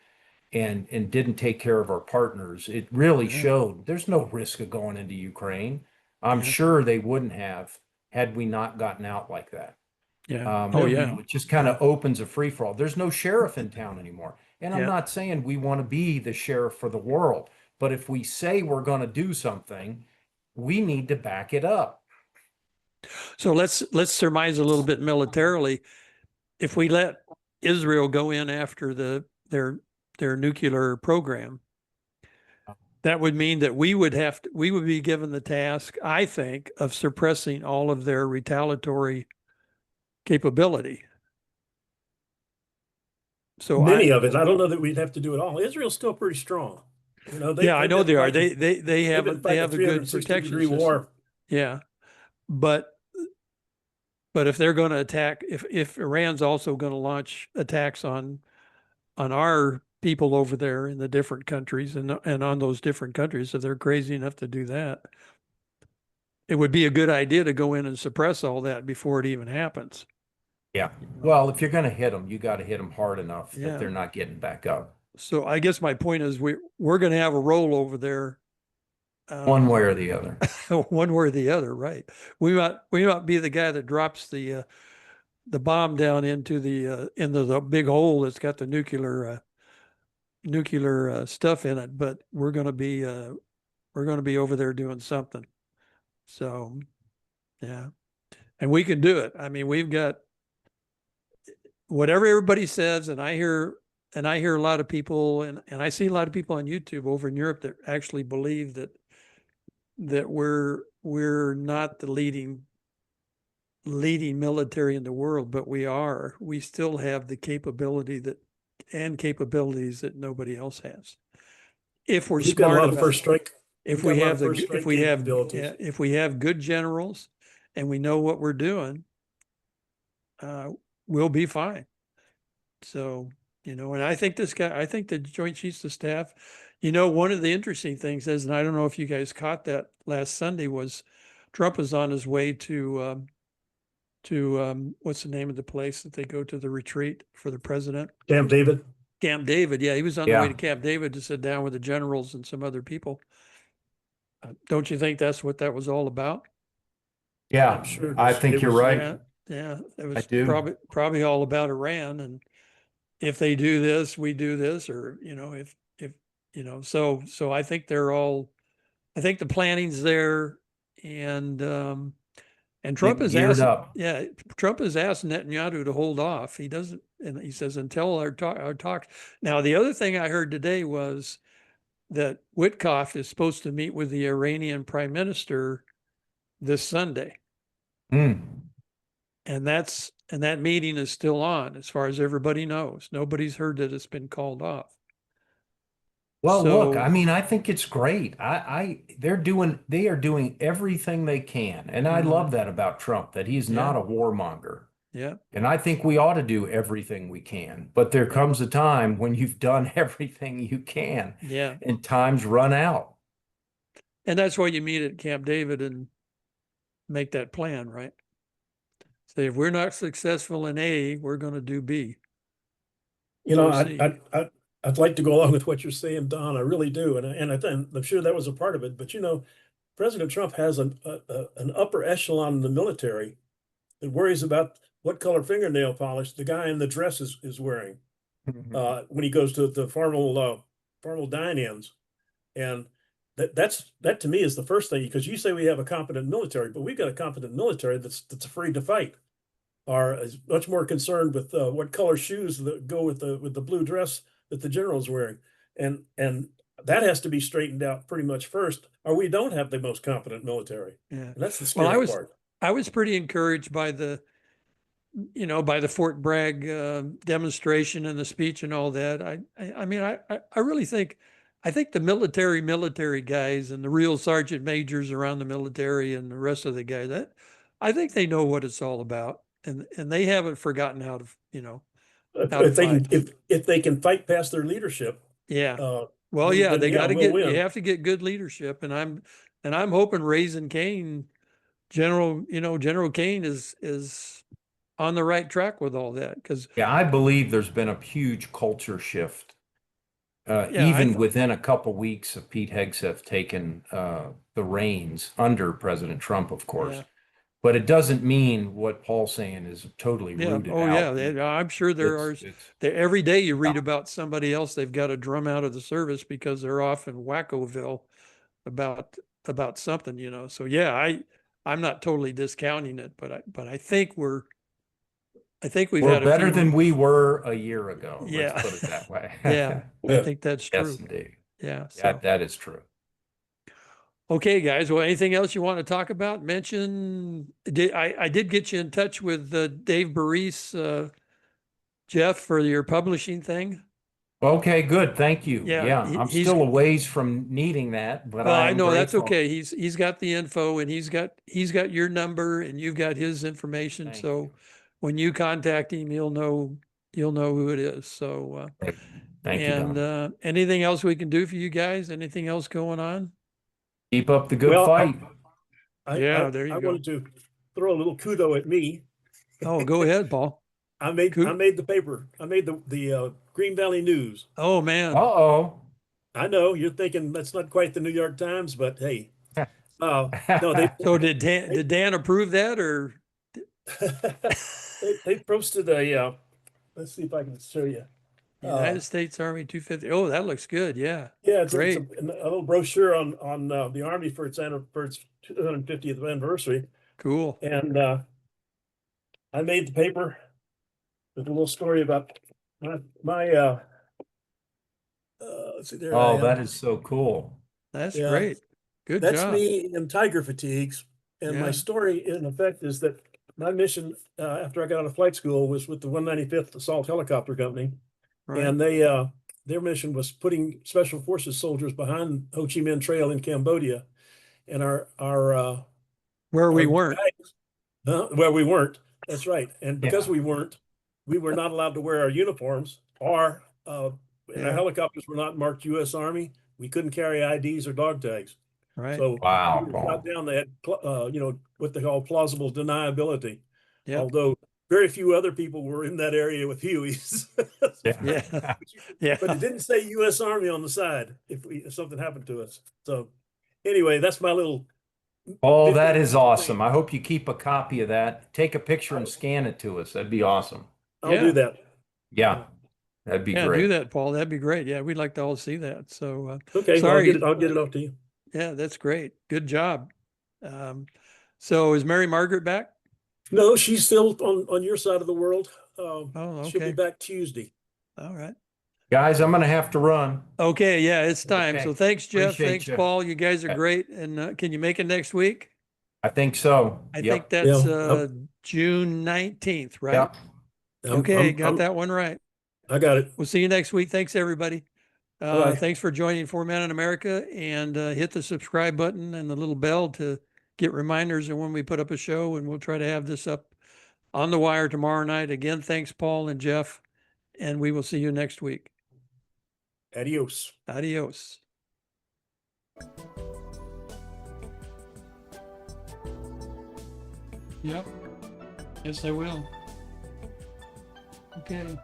and didn't take care of our partners, it really showed there's no risk of going into Ukraine. I'm sure they wouldn't have had we not gotten out like that. Yeah. It just kind of opens a free for all. There's no sheriff in town anymore. And I'm not saying we want to be the sheriff for the world, but if we say we're going to do something, we need to back it up. So let's surmise a little bit militarily. If we let Israel go in after their nuclear program, that would mean that we would be given the task, I think, of suppressing all of their retaliatory capability. So Many of it. I don't know that we'd have to do it all. Israel's still pretty strong. You know, yeah, I know they are. They they've have been fighting a good 360-degree protection system. war. Yeah, but if they're going to attack, if Iran's also going to launch attacks on our people over there in the different countries and on those different countries, if they're crazy enough to do that, it would be a good idea to go in and suppress all that before it even happens. Yeah. Well, if you're going to hit them, you got to hit them hard enough Yeah. that they're not getting back up. So I guess my point is we're going to have a role over there. One way or the other. One way or the other, right? We might be the guy that drops the bomb down into the big hole that's got the nuclear stuff in it, but we're going to be over there doing something. So, yeah, and we can do it. I mean, we've got whatever everybody says, and I hear a lot of people, and I see a lot of people on YouTube over in Europe that actually believe that we're not the leading military in the world, but we are. We still have the capabilities that nobody else has. If we're You've got a smart lot of about first strike. if You've got we a lot have of first strike capabilities. if we have good generals and we know what we're doing, we'll be fine. So, and I think the Joint Chiefs of Staff, one of the interesting things is, and I don't know if you guys caught that last Sunday, was Trump is on his way to what's the name of the place that they go to the retreat for the president? Camp David. Camp David. Yeah, he was on the way to Camp David to sit down with the generals and some other people. Don't you think that's what that was all about? Yeah, Sure. I think you're right. Yeah, it I was do. probably all about Iran, and if they do this, we do this, or if so I think I think the planning's there, and Trump has geared asked, up. yeah, Trump has asked Netanyahu to hold off. He doesn't, and he says until our talk. Now, the other thing I heard today was that Witkoff is supposed to meet with the Iranian prime minister this Sunday. Mm. And that meeting is still on, as far as everybody knows. Nobody's heard that it's been called off. Well, look, I mean, I think it's great. They are doing everything they can. And I love that about Trump, that he's not a warmonger. Yeah. And I think we ought to do everything we can. But there comes a time when you've done everything you can. Yeah. And times run out. And that's why you meet at Camp David and make that plan, right? Say, if we're not successful in A, we're going to do B. I'd like to go along with what you're saying, Don. I really do, and I'm sure that was a part of it. But President Trump has an upper echelon in the military that worries about what color fingernail polish the guy in the dress is wearing when he goes to the formal dine-ins, and that to me is the first thing, because you say we have a competent military, but we've got a competent military that's afraid to fight, or is much more concerned with what color shoes that go with the blue dress that the general's wearing, and that has to be straightened out pretty much first, or we don't have the most competent military. Yeah, and that's the scary part. I was pretty encouraged by the Fort Bragg demonstration and the speech and all that. I mean, I really think, the military guys and the real sergeant majors around the military and the rest of the guys, I think they know what it's all about, and they haven't forgotten how to, if they can fight past their leadership. Yeah. Well, yeah, they got to win. You have to get good leadership, and I'm hoping Raising Cane, General Kane is on the right track with all that, because I believe there's been a huge culture shift, even within a couple weeks of Pete Hegseth taking the reins under President Trump, of course. Yeah. But it doesn't mean what Paul's saying is totally rooted out. Oh, yeah. I'm sure every day you read about somebody else they've got to drum out of the service because they're off in Wackoville about about something, you know. So yeah, I'm not totally discounting it, but I think we've We're had a better few. than we were a year ago. Yeah. Let's put it that way. Yeah, I Yeah. think that's Yes, true. indeed. Yeah. Yeah, So that is true. okay, guys. Well, anything else you want to talk about? Mention? I did get you in touch with Dave Baris, Jeff, for your publishing thing. Okay, good. Thank you. Yeah, Yeah, I'm he's still a ways from needing that, but well. I I am know that's grateful. okay. He's got the info, and he's got your number, and you've got his information. Thank So you. when you contact him, you'll know who it is. So Thank you, and Don. anything else we can do for you guys? Anything else going on? Keep up the good Well, fight. Yeah, there you I go. wanted to throw a little kudo at me. Oh, go ahead, Paul. I made the paper. I made the Green Valley News. Oh man. Uh-oh. I know you're thinking that's not quite the New York Times, but hey, no, they So did Dan approve that, or they posted a. Let's see if I can show you. United States Army 250? Oh, that looks good. Yeah. Yeah, it's Great. a little brochure on the Army for its 250th anniversary, Cool. and I made the paper with a little story about my let's see, there I Oh, am. that is so cool. That's Yeah. great. Good That's job. me in tiger fatigues, and my Yeah. story, in effect, is that my mission after I got out of flight school was with the 195th Assault Helicopter Company, Right. and their mission was putting Special Forces soldiers behind Ho Chi Minh Trail in Cambodia, and Where we our weren't. guys, well, we weren't. That's right, and because Yeah. we were not allowed to wear our uniforms, or and Yeah. our helicopters were not marked U.S. Army. We couldn't carry IDs or dog tags. Right. So Wow, we were shot Paul. down. They had, what they call plausible deniability. Yep. Although very few other people were in that area with Hueys. Yeah. Yeah. But it didn't say U.S. Army on the side if something happened to us. So anyway, that's my little. Oh, that is awesome. I hope you keep a copy of that. Take a picture and scan it to us. That'd be awesome. I'll Yeah. do that. Yeah, that'd be Yeah, great. do that, Paul. That'd be great. Yeah, we'd like to all see that. So Okay, well, sorry. I'll get it off to you. Yeah, that's great. Good job. So is Mary Margaret back? No, she's still on your side of the world. Oh, She'll be okay. back Tuesday. All right. Guys, I'm going to have to run. Okay, yeah, it's time. Okay. So thanks, Jeff. Appreciate Thanks, you. Paul. You guys are great. And can you make it next week? I think so. I Yep. think that's Yeah. June 19th, right? Yep. Okay, got that one right. I got it. We'll see you next week. Thanks, everybody. Bye. Thanks for joining 4Men in America, and hit the subscribe button and the little bell to get reminders of when we put up a show, and we'll try to have this up on the wire tomorrow night. Again, thanks, Paul and Jeff, and we will see you next week. Adios. Adios. Yep. Yes, I will. Okay.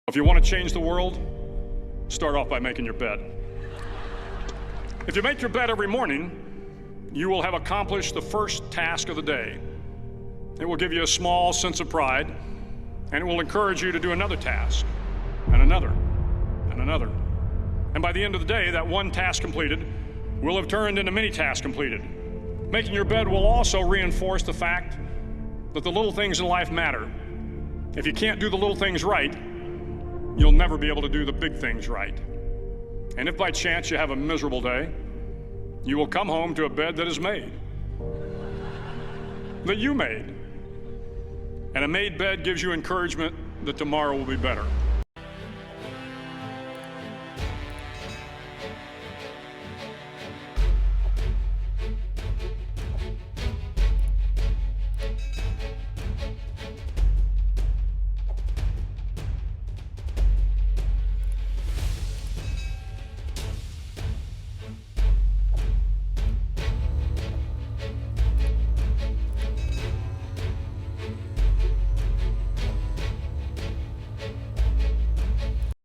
If you want to change the world, start off by making your bed. If you make your bed every morning, you will have accomplished the first task of the day. It will give you a small sense of pride, and it will encourage you to do another task, and another, and another. And by the end of the day, that one task completed will have turned into many tasks completed. Making your bed will also reinforce the fact that the little things in life matter. If you can't do the little things right, you'll never be able to do the big things right. And if by chance you have a miserable day, you will come home to a bed that is made, that you made. And a made bed gives you encouragement that tomorrow will be better.